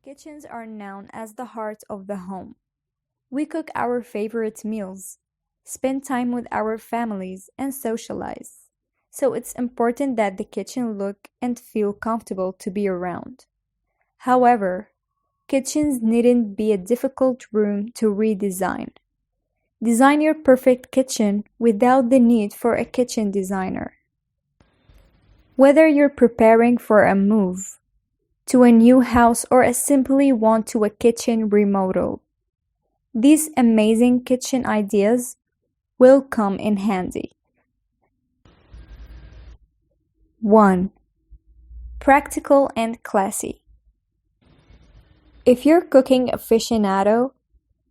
Kitchens are known as the heart of the home. We cook our favorite meals, spend time with our families, and socialize. So it's important that the kitchen look and feel comfortable to be around. However, kitchens needn't be a difficult room to redesign. Design your perfect kitchen without the need for a kitchen designer. Whether you're preparing for a move to a new house or simply want to a kitchen remodel, these amazing kitchen ideas will come in handy. 1. Practical and classy. If you're cooking aficionado,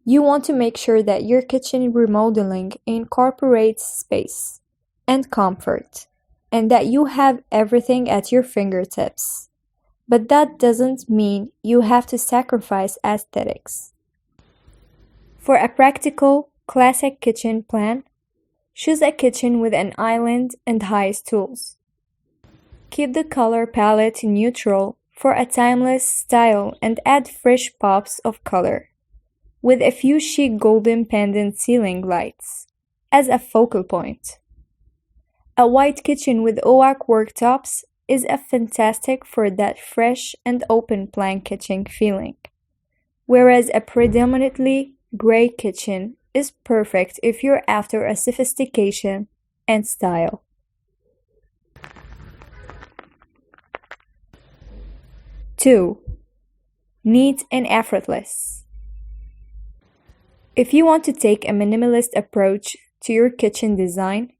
you want to make sure that your kitchen remodeling incorporates space and comfort, and that you have everything at your fingertips. But that doesn't mean you have to sacrifice aesthetics. For a practical, classic kitchen plan, choose a kitchen with an island and high stools. Keep the color palette neutral for a timeless style and add fresh pops of color, with a few chic golden pendant ceiling lights as a focal point. A white kitchen with oak worktops is fantastic for that fresh and open plan kitchen feeling, whereas a predominantly gray kitchen is perfect if you're after a sophistication and style. 2. Neat and effortless. If you want to take a minimalist approach to your kitchen design,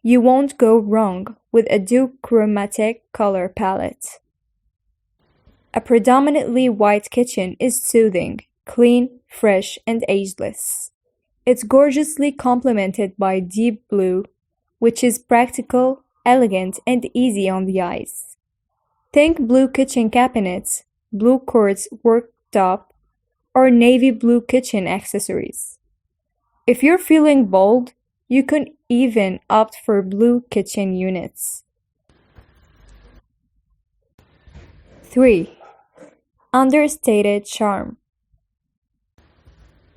you won't go wrong with a duochromatic color palette. A predominantly white kitchen is soothing, clean, fresh, and ageless. It's gorgeously complemented by deep blue, which is practical, elegant, and easy on the eyes. Think blue kitchen cabinets, blue quartz worktop, or navy blue kitchen accessories. If you're feeling bold, you can even opt for blue kitchen units. 3. Understated Charm.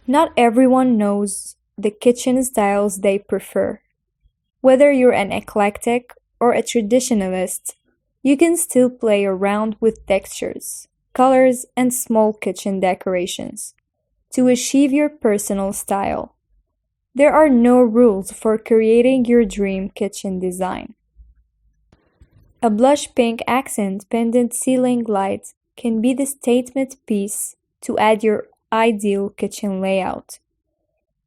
Not everyone knows the kitchen styles they prefer. Whether you're an eclectic or a traditionalist, you can still play around with textures, colors, and small kitchen decorations to achieve your personal style. There are no rules for creating your dream kitchen design. A blush pink accent pendant ceiling light can be the statement piece to add your ideal kitchen layout.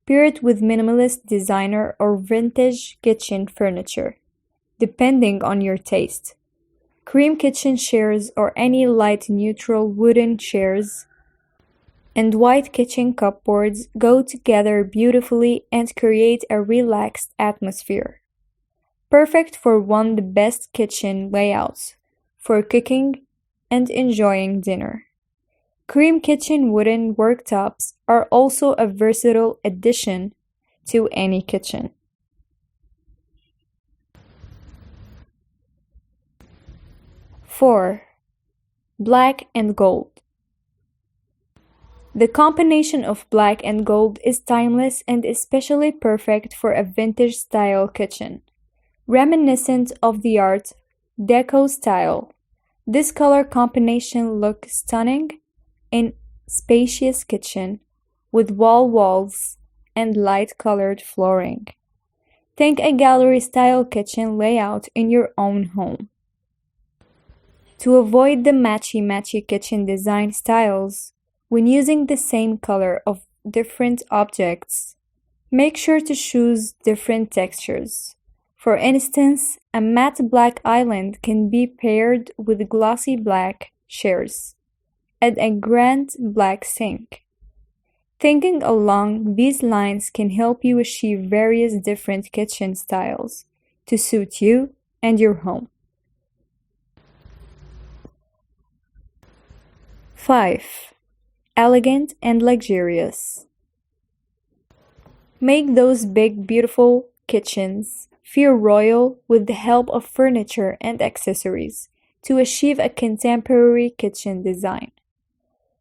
Pair it with minimalist designer or vintage kitchen furniture, depending on your taste. Cream kitchen chairs or any light neutral wooden chairs and white kitchen cupboards go together beautifully and create a relaxed atmosphere. Perfect for one of the best kitchen layouts for cooking and enjoying dinner. Cream kitchen wooden worktops are also a versatile addition to any kitchen. 4. Black and gold. The combination of black and gold is timeless and especially perfect for a vintage-style kitchen. Reminiscent of the Art Deco style, this color combination looks stunning in spacious kitchen with walls and light-colored flooring. Think a gallery-style kitchen layout in your own home. To avoid the matchy-matchy kitchen design styles, when using the same color of different objects, make sure to choose different textures. For instance, a matte black island can be paired with glossy black chairs and a grand black sink. Thinking along these lines can help you achieve various different kitchen styles to suit you and your home. 5. Elegant and luxurious. Make those big, beautiful kitchens feel royal with the help of furniture and accessories to achieve a contemporary kitchen design.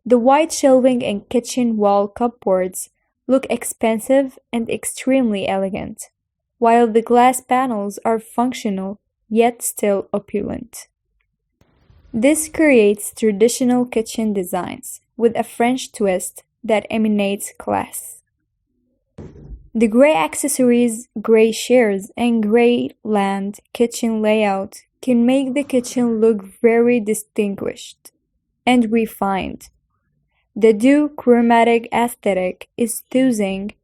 The white shelving and kitchen wall cupboards look expensive and extremely elegant, while the glass panels are functional yet still opulent. This creates traditional kitchen designs with a French twist that emanates class. The gray accessories, gray chairs, and gray land kitchen layout can make the kitchen look very distinguished and refined. The duochromatic aesthetic is soothing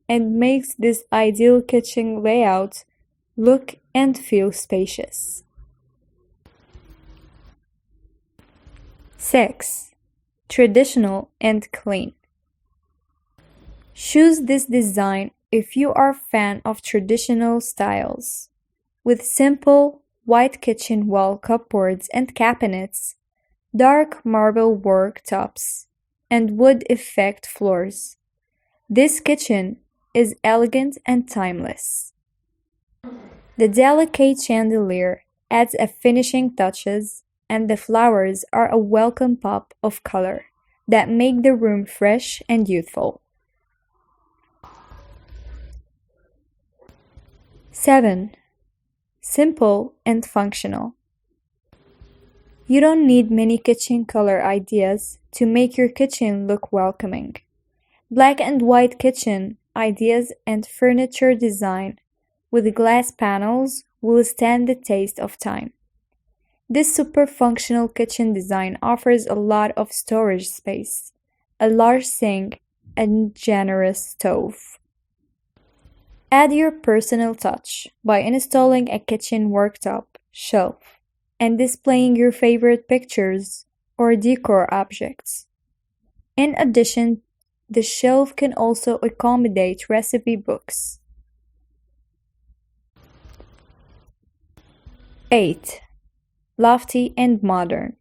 and makes this ideal kitchen layout look and feel spacious. 6. Traditional and clean. Choose this design if you are a fan of traditional styles. With simple, white kitchen wall cupboards and cabinets, dark marble worktops, and wood effect floors. This kitchen is elegant and timeless. The delicate chandelier adds a finishing touches, and the flowers are a welcome pop of color that make the room fresh and youthful. 7. Simple and functional. You don't need many kitchen color ideas to make your kitchen look welcoming. Black and white kitchen ideas and furniture design with glass panels will stand the test of time. This super functional kitchen design offers a lot of storage space, a large sink, and generous stove. Add your personal touch by installing a kitchen worktop, shelf, and displaying your favorite pictures or decor objects. In addition, the shelf can also accommodate recipe books. 8. Lofty and modern.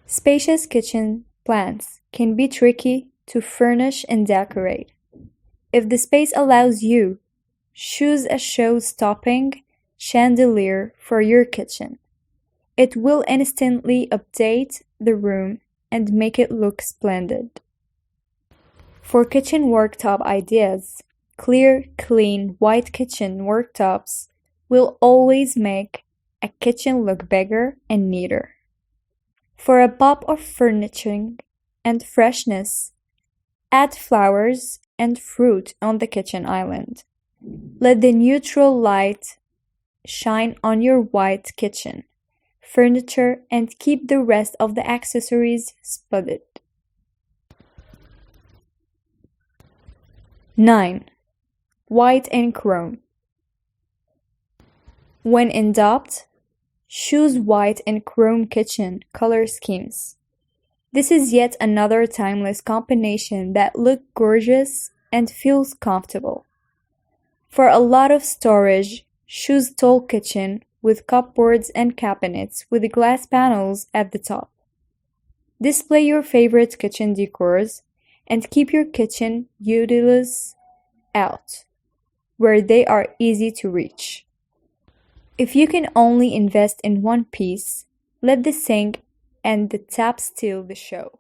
Spacious kitchen plans can be tricky to furnish and decorate. If the space allows you, choose a show-stopping chandelier for your kitchen. It will instantly update the room and make it look splendid. For kitchen worktop ideas, clear, clean, white kitchen worktops will always make a kitchen look bigger and neater. For a pop of furnishing and freshness, add flowers and fruit on the kitchen island. Let the neutral light shine on your white kitchen furniture and keep the rest of the accessories spotted. 9. White and chrome. When in doubt, choose white and chrome kitchen color schemes. This is yet another timeless combination that looks gorgeous and feels comfortable. For a lot of storage, choose tall kitchen with cupboards and cabinets with glass panels at the top. Display your favorite kitchen decors and keep your kitchen utilities out, where they are easy to reach. If you can only invest in one piece, let the sink and the tap steal the show.